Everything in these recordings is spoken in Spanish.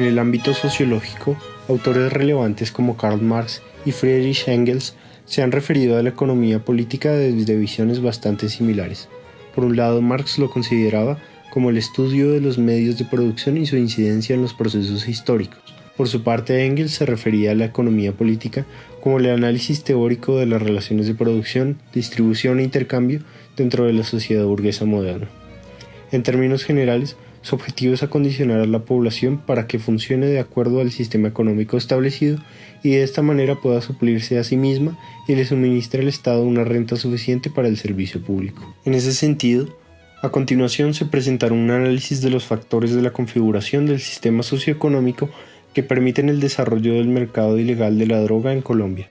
En el ámbito sociológico, autores relevantes como Karl Marx y Friedrich Engels se han referido a la economía política desde visiones bastante similares. Por un lado, Marx lo consideraba como el estudio de los medios de producción y su incidencia en los procesos históricos. Por su parte, Engels se refería a la economía política como el análisis teórico de las relaciones de producción, distribución e intercambio dentro de la sociedad burguesa moderna. En términos generales, su objetivo es acondicionar a la población para que funcione de acuerdo al sistema económico establecido y de esta manera pueda suplirse a sí misma y le suministre al Estado una renta suficiente para el servicio público. En ese sentido, a continuación se presentará un análisis de los factores de la configuración del sistema socioeconómico que permiten el desarrollo del mercado ilegal de la droga en Colombia.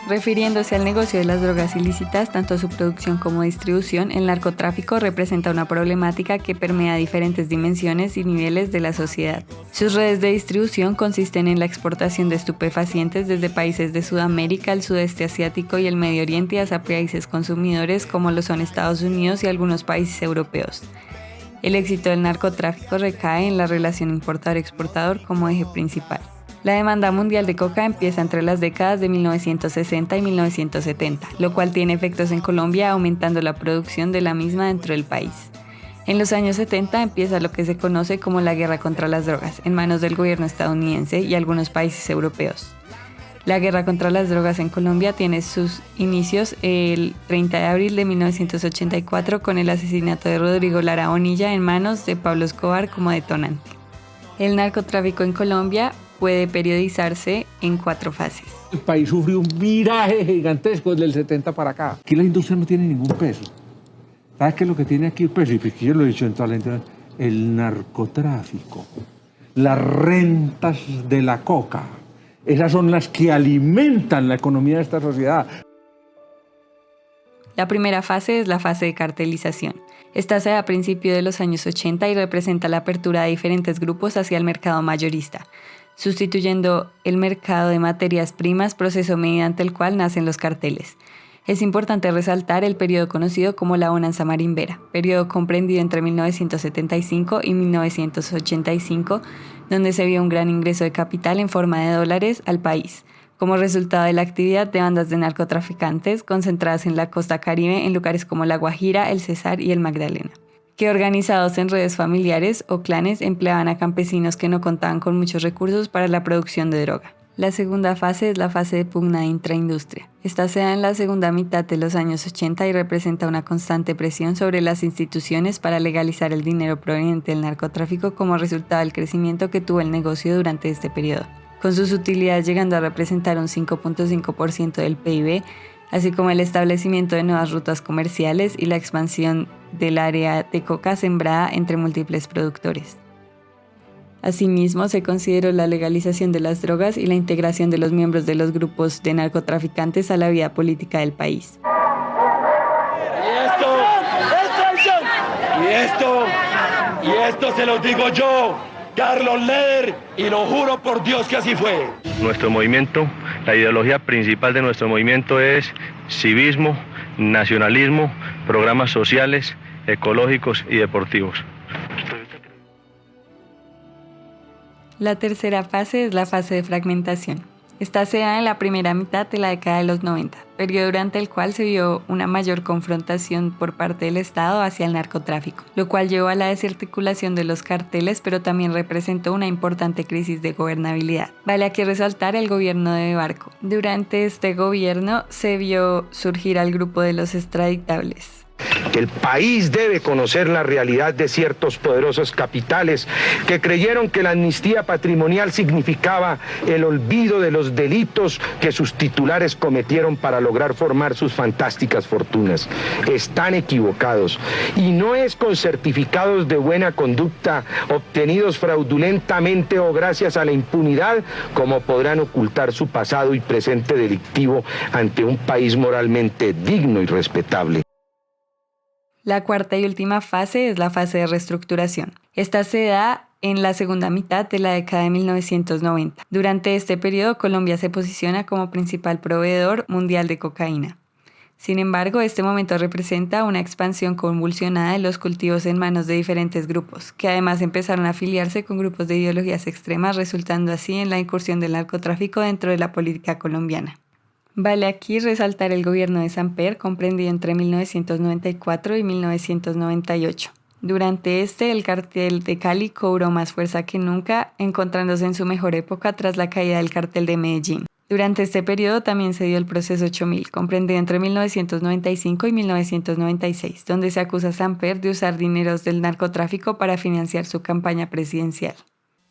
Refiriéndose al negocio de las drogas ilícitas, tanto su producción como distribución, el narcotráfico representa una problemática que permea diferentes dimensiones y niveles de la sociedad. Sus redes de distribución consisten en la exportación de estupefacientes desde países de Sudamérica, el sudeste asiático y el Medio Oriente hacia países consumidores como lo son Estados Unidos y algunos países europeos. El éxito del narcotráfico recae en la relación importador-exportador como eje principal. La demanda mundial de coca empieza entre las décadas de 1960 y 1970, lo cual tiene efectos en Colombia aumentando la producción de la misma dentro del país. En los años 70 empieza lo que se conoce como la guerra contra las drogas, en manos del gobierno estadounidense y algunos países europeos. La guerra contra las drogas en Colombia tiene sus inicios el 30 de abril de 1984 con el asesinato de Rodrigo Lara Bonilla en manos de Pablo Escobar como detonante. El narcotráfico en Colombia puede periodizarse en 4 fases. El país sufrió un viraje gigantesco desde el 70 para acá. Aquí la industria no tiene ningún peso. ¿Sabes qué es lo que tiene aquí el peso? Y yo lo he dicho en toda la internet. El narcotráfico. Las rentas de la coca. Esas son las que alimentan la economía de esta sociedad. La primera fase es la fase de cartelización. Esta se da a principios de los años 80 y representa la apertura de diferentes grupos hacia el mercado mayorista, sustituyendo el mercado de materias primas, proceso mediante el cual nacen los carteles. Es importante resaltar el periodo conocido como la bonanza marimbera, periodo comprendido entre 1975 y 1985, donde se vio un gran ingreso de capital en forma de dólares al país, como resultado de la actividad de bandas de narcotraficantes concentradas en la costa caribe en lugares como La Guajira, el Cesar y el Magdalena, que organizados en redes familiares o clanes empleaban a campesinos que no contaban con muchos recursos para la producción de droga. La segunda fase es la fase de pugna de intraindustria. Esta se da en la segunda mitad de los años 80 y representa una constante presión sobre las instituciones para legalizar el dinero proveniente del narcotráfico como resultado del crecimiento que tuvo el negocio durante este periodo, con sus utilidades llegando a representar un 5.5% del PIB, así como el establecimiento de nuevas rutas comerciales y la expansión del área de coca sembrada entre múltiples productores. Asimismo, se consideró la legalización de las drogas y la integración de los miembros de los grupos de narcotraficantes a la vida política del país. Y esto se los digo yo, Carlos Leder, y lo juro por Dios que así fue. Nuestro movimiento, la ideología principal de nuestro movimiento es civismo, nacionalismo, programas sociales, ecológicos y deportivos. La tercera fase es la fase de fragmentación. Esta se da en la primera mitad de la década de los 90, periodo durante el cual se vio una mayor confrontación por parte del Estado hacia el narcotráfico, lo cual llevó a la desarticulación de los carteles, pero también representó una importante crisis de gobernabilidad. Vale aquí resaltar el gobierno de Barco. Durante este gobierno se vio surgir al grupo de los extraditables. El país debe conocer la realidad de ciertos poderosos capitales que creyeron que la amnistía patrimonial significaba el olvido de los delitos que sus titulares cometieron para lograr formar sus fantásticas fortunas. Están equivocados y no es con certificados de buena conducta obtenidos fraudulentamente o gracias a la impunidad como podrán ocultar su pasado y presente delictivo ante un país moralmente digno y respetable. La cuarta y última fase es la fase de reestructuración. Esta se da en la segunda mitad de la década de 1990. Durante este periodo, Colombia se posiciona como principal proveedor mundial de cocaína. Sin embargo, este momento representa una expansión convulsionada de los cultivos en manos de diferentes grupos, que además empezaron a afiliarse con grupos de ideologías extremas, resultando así en la incursión del narcotráfico dentro de la política colombiana. Vale aquí resaltar el gobierno de Samper, comprendido entre 1994 y 1998. Durante el cartel de Cali cobró más fuerza que nunca, encontrándose en su mejor época tras la caída del cartel de Medellín. Durante este periodo también se dio el proceso 8000, comprendido entre 1995 y 1996, donde se acusa a Samper de usar dineros del narcotráfico para financiar su campaña presidencial.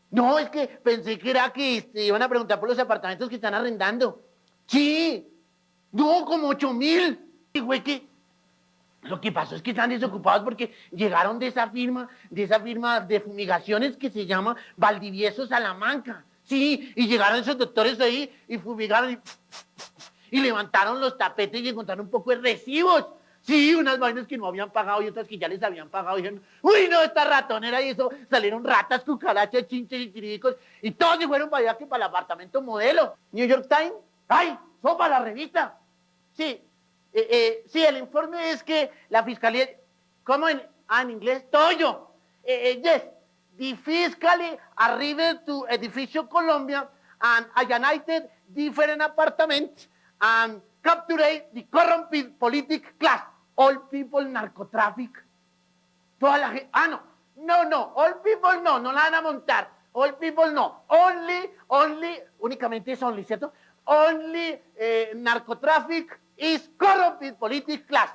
No, es que pensé que era que iban a preguntar por los apartamentos que están arrendando. Sí, no, como 8.000. Y güey, que lo que pasó es que están desocupados porque llegaron de esa firma de fumigaciones que se llama Valdivieso Salamanca. Sí, y llegaron esos doctores ahí y fumigaron y levantaron los tapetes y encontraron un poco de recibos. Sí, unas vainas que no habían pagado y otras que ya les habían pagado. Y dijeron, uy, no, esta ratonera y eso. Salieron ratas, cucarachas, chinches y chiricos. Y todos se fueron para allá, que para el apartamento modelo. New York Times, ¡ay! Son para la revista. Sí, sí, el informe es que la fiscalía, ¿cómo en inglés? Toyo. Yes. The fiscally arrived to Edificio Colombia and alienated different apartments and captured the corrupt politic class. All people narcotraffic. Toda la gente. No. All people no la van a montar. All people no. Only, únicamente es only, ¿cierto? Only narcotraffic is corrupt politic class.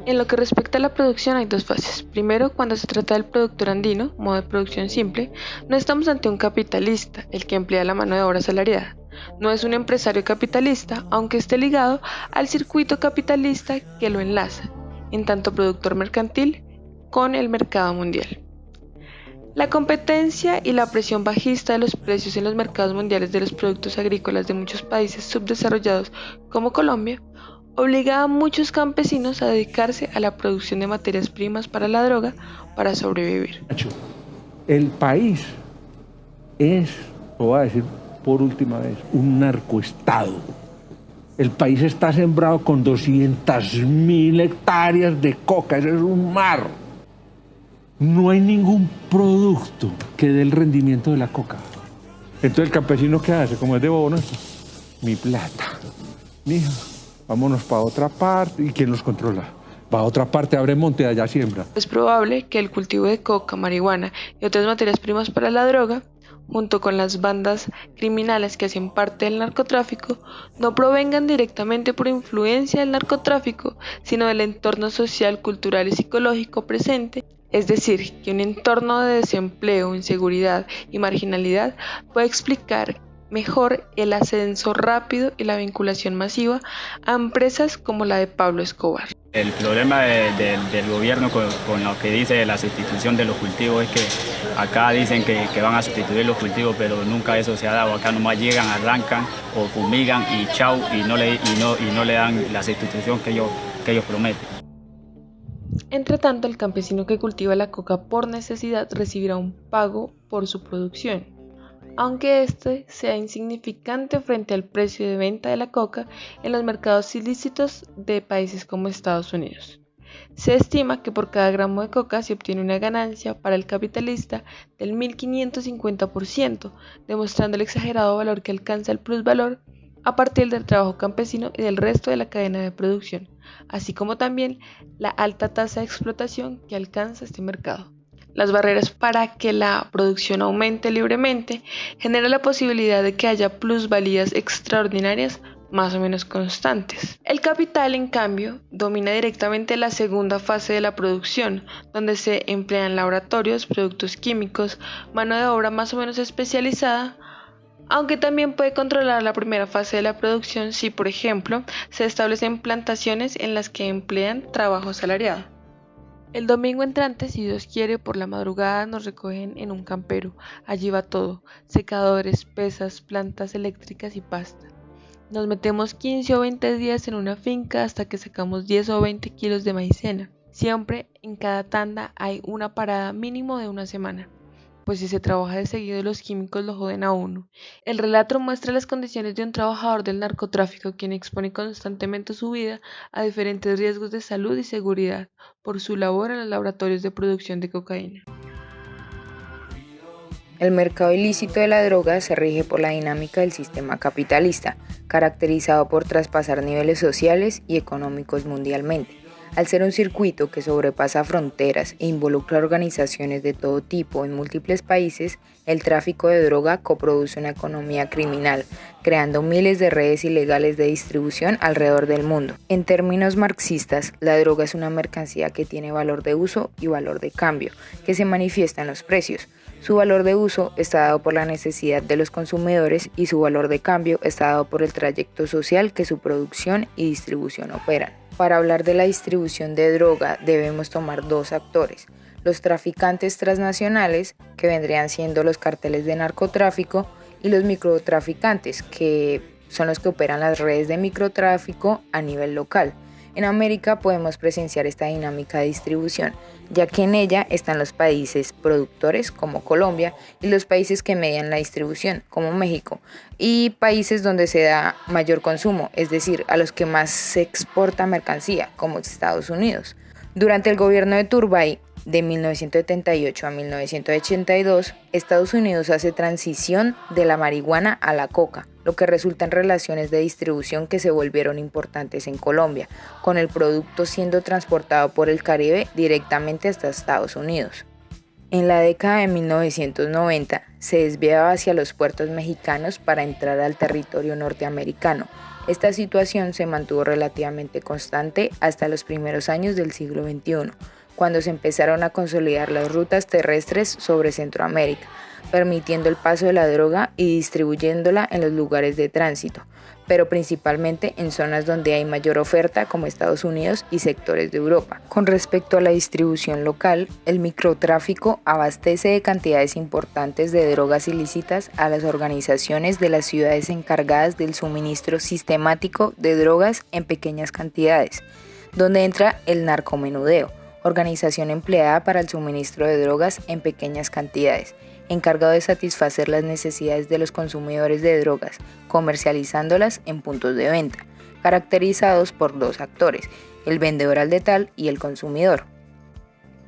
En lo que respecta a la producción hay dos fases. Primero, cuando se trata del productor andino, modo de producción simple, no estamos ante un capitalista, el que emplea la mano de obra asalariada. No es un empresario capitalista, aunque esté ligado al circuito capitalista que lo enlaza, en tanto productor mercantil, con el mercado mundial. La competencia y la presión bajista de los precios en los mercados mundiales de los productos agrícolas de muchos países subdesarrollados como Colombia obliga a muchos campesinos a dedicarse a la producción de materias primas para la droga para sobrevivir. El país es, lo voy a decir por última vez, un narcoestado. El país está sembrado con 200.000 hectáreas de coca, eso es un mar. No hay ningún producto que dé el rendimiento de la coca. Entonces el campesino, ¿qué hace? Como es de bono, mi plata, mija, vámonos para otra parte. ¿Y quién los controla? Va a otra parte, abre monte, allá siembra. Es probable que el cultivo de coca, marihuana y otras materias primas para la droga, junto con las bandas criminales que hacen parte del narcotráfico, no provengan directamente por influencia del narcotráfico, sino del entorno social, cultural y psicológico presente. Es decir, que un entorno de desempleo, inseguridad y marginalidad puede explicar mejor el ascenso rápido y la vinculación masiva a empresas como la de Pablo Escobar. El problema del gobierno con lo que dice la sustitución de los cultivos es que acá dicen que van a sustituir los cultivos, pero nunca eso se ha dado. Acá nomás llegan, arrancan o fumigan y chau, y no le dan la sustitución que ellos prometen. Entre tanto, el campesino que cultiva la coca por necesidad recibirá un pago por su producción, aunque este sea insignificante frente al precio de venta de la coca en los mercados ilícitos de países como Estados Unidos. Se estima que por cada gramo de coca se obtiene una ganancia para el capitalista del 1550%, demostrando el exagerado valor que alcanza el plusvalor a partir del trabajo campesino y del resto de la cadena de producción, así como también la alta tasa de explotación que alcanza este mercado. Las barreras para que la producción aumente libremente generan la posibilidad de que haya plusvalías extraordinarias más o menos constantes. El capital, en cambio, domina directamente la segunda fase de la producción, donde se emplean laboratorios, productos químicos, mano de obra más o menos especializada, aunque también puede controlar la primera fase de la producción si, por ejemplo, se establecen plantaciones en las que emplean trabajo asalariado. El domingo entrante, si Dios quiere, por la madrugada nos recogen en un campero. Allí va todo: secadores, pesas, plantas eléctricas y pasta. Nos metemos 15 o 20 días en una finca hasta que sacamos 10 o 20 kilos de maicena. Siempre en cada tanda hay una parada mínimo de una semana. pues si se trabaja de seguido los químicos lo joden a uno. El relato muestra las condiciones de un trabajador del narcotráfico quien expone constantemente su vida a diferentes riesgos de salud y seguridad por su labor en los laboratorios de producción de cocaína. El mercado ilícito de la droga se rige por la dinámica del sistema capitalista, caracterizado por traspasar niveles sociales y económicos mundialmente. Al ser un circuito que sobrepasa fronteras e involucra organizaciones de todo tipo en múltiples países, el tráfico de droga coproduce una economía criminal, creando miles de redes ilegales de distribución alrededor del mundo. En términos marxistas, la droga es una mercancía que tiene valor de uso y valor de cambio, que se manifiesta en los precios. Su valor de uso está dado por la necesidad de los consumidores y su valor de cambio está dado por el trayecto social que su producción y distribución operan. Para hablar de la distribución de droga debemos tomar dos actores: los traficantes transnacionales, que vendrían siendo los carteles de narcotráfico, y los microtraficantes, que son los que operan las redes de microtráfico a nivel local. En América podemos presenciar esta dinámica de distribución, ya que en ella están los países productores como Colombia y los países que median la distribución como México, y países donde se da mayor consumo, es decir, a los que más se exporta mercancía como Estados Unidos. Durante el gobierno de Turbay de 1978 a 1982, Estados Unidos hace transición de la marihuana a la coca, lo que resulta en relaciones de distribución que se volvieron importantes en Colombia, con el producto siendo transportado por el Caribe directamente hasta Estados Unidos. En la década de 1990 se desviaba hacia los puertos mexicanos para entrar al territorio norteamericano. Esta situación se mantuvo relativamente constante hasta los primeros años del siglo XXI, cuando se empezaron a consolidar las rutas terrestres sobre Centroamérica, permitiendo el paso de la droga y distribuyéndola en los lugares de tránsito, pero principalmente en zonas donde hay mayor oferta como Estados Unidos y sectores de Europa. Con respecto a la distribución local, el microtráfico abastece de cantidades importantes de drogas ilícitas a las organizaciones de las ciudades encargadas del suministro sistemático de drogas en pequeñas cantidades, donde entra el narcomenudeo, organización empleada para el suministro de drogas en pequeñas cantidades, encargado de satisfacer las necesidades de los consumidores de drogas, comercializándolas en puntos de venta, caracterizados por dos actores, el vendedor al detal y el consumidor.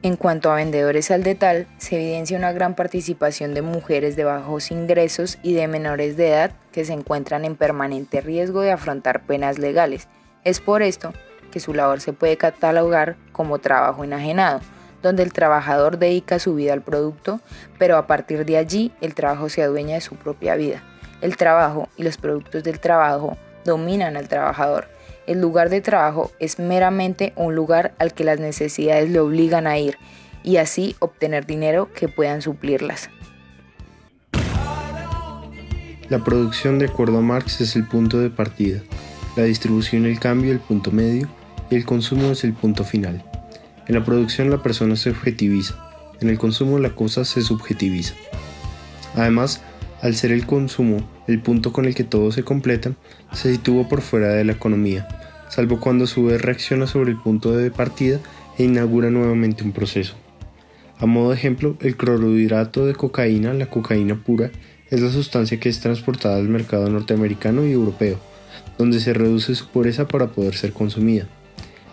En cuanto a vendedores al detal, se evidencia una gran participación de mujeres de bajos ingresos y de menores de edad que se encuentran en permanente riesgo de afrontar penas legales. Es por esto que su labor se puede catalogar como trabajo enajenado, donde el trabajador dedica su vida al producto, pero a partir de allí el trabajo se adueña de su propia vida. El trabajo y los productos del trabajo dominan al trabajador. El lugar de trabajo es meramente un lugar al que las necesidades le obligan a ir y así obtener dinero que puedan suplirlas. La producción, de acuerdo a Marx, es el punto de partida, la distribución el cambio el punto medio y el consumo es el punto final. En la producción la persona se objetiviza, en el consumo la cosa se subjetiviza. Además, al ser el consumo el punto con el que todo se completa, se sitúa por fuera de la economía, salvo cuando a su vez reacciona sobre el punto de partida e inaugura nuevamente un proceso. A modo de ejemplo, el clorhidrato de cocaína, la cocaína pura, es la sustancia que es transportada al mercado norteamericano y europeo, donde se reduce su pureza para poder ser consumida.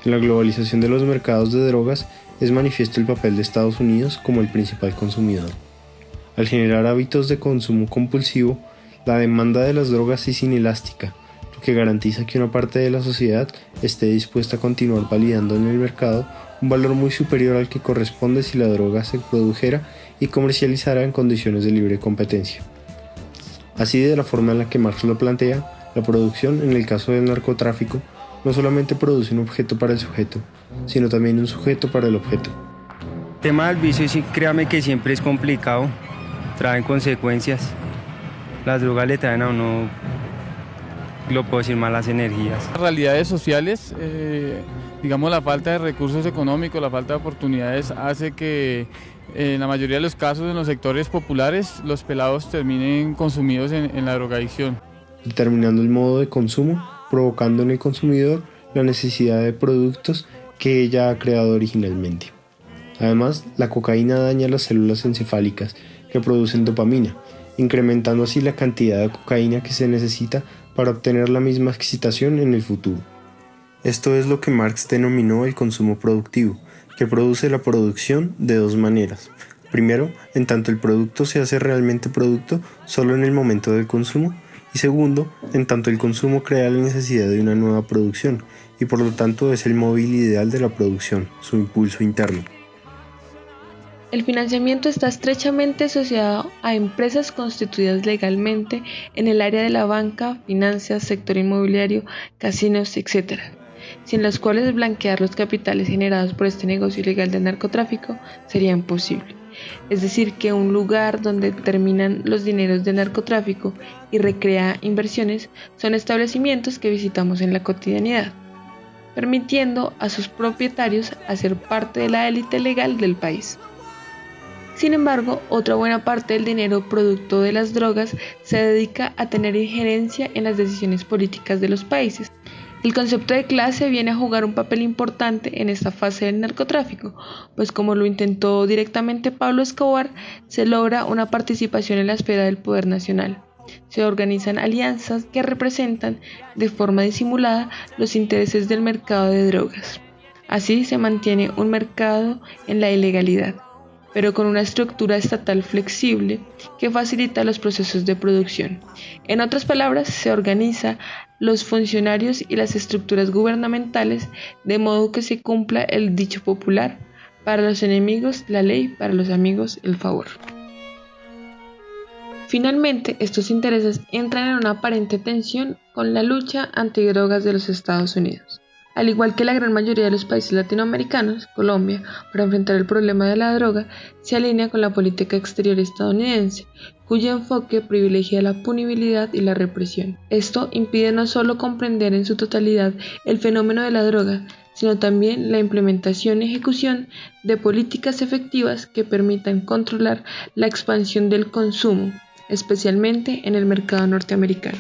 En la globalización de los mercados de drogas es manifiesto el papel de Estados Unidos como el principal consumidor. Al generar hábitos de consumo compulsivo, la demanda de las drogas es inelástica, lo que garantiza que una parte de la sociedad esté dispuesta a continuar validando en el mercado un valor muy superior al que corresponde si la droga se produjera y comercializara en condiciones de libre competencia. Así, de la forma en la que Marx lo plantea, la producción, en el caso del narcotráfico, no solamente produce un objeto para el sujeto, sino también un sujeto para el objeto. El tema del vicio, sí, créame que siempre es complicado, traen consecuencias. Las drogas le traen a uno, lo puedo decir, malas energías. Las realidades sociales, digamos la falta de recursos económicos, la falta de oportunidades hace que en la mayoría de los casos en los sectores populares los pelados terminen consumidos en la drogadicción. Determinando el modo de consumo, provocando en el consumidor la necesidad de productos que ella ha creado originalmente. Además, la cocaína daña las células encefálicas, que producen dopamina, incrementando así la cantidad de cocaína que se necesita para obtener la misma excitación en el futuro. Esto es lo que Marx denominó el consumo productivo, que produce la producción de dos maneras. Primero, en tanto el producto se hace realmente producto solo en el momento del consumo, y segundo, en tanto el consumo crea la necesidad de una nueva producción, y por lo tanto es el móvil ideal de la producción, su impulso interno. El financiamiento está estrechamente asociado a empresas constituidas legalmente en el área de la banca, finanzas, sector inmobiliario, casinos, etc., sin las cuales blanquear los capitales generados por este negocio ilegal del narcotráfico sería imposible. Es decir, que un lugar donde terminan los dineros del narcotráfico y recrea inversiones son establecimientos que visitamos en la cotidianidad, permitiendo a sus propietarios hacer parte de la élite legal del país. Sin embargo, otra buena parte del dinero producto de las drogas se dedica a tener injerencia en las decisiones políticas de los países. El concepto de clase viene a jugar un papel importante en esta fase del narcotráfico, pues como lo intentó directamente Pablo Escobar, se logra una participación en la esfera del poder nacional. Se organizan alianzas que representan de forma disimulada los intereses del mercado de drogas. Así se mantiene un mercado en la ilegalidad, pero con una estructura estatal flexible que facilita los procesos de producción. En otras palabras, se organiza los funcionarios y las estructuras gubernamentales de modo que se cumpla el dicho popular: para los enemigos la ley, para los amigos el favor. Finalmente, estos intereses entran en una aparente tensión con la lucha antidrogas de los Estados Unidos. Al igual que la gran mayoría de los países latinoamericanos, Colombia, para enfrentar el problema de la droga, se alinea con la política exterior estadounidense, cuyo enfoque privilegia la punibilidad y la represión. Esto impide no solo comprender en su totalidad el fenómeno de la droga, sino también la implementación y ejecución de políticas efectivas que permitan controlar la expansión del consumo, especialmente en el mercado norteamericano.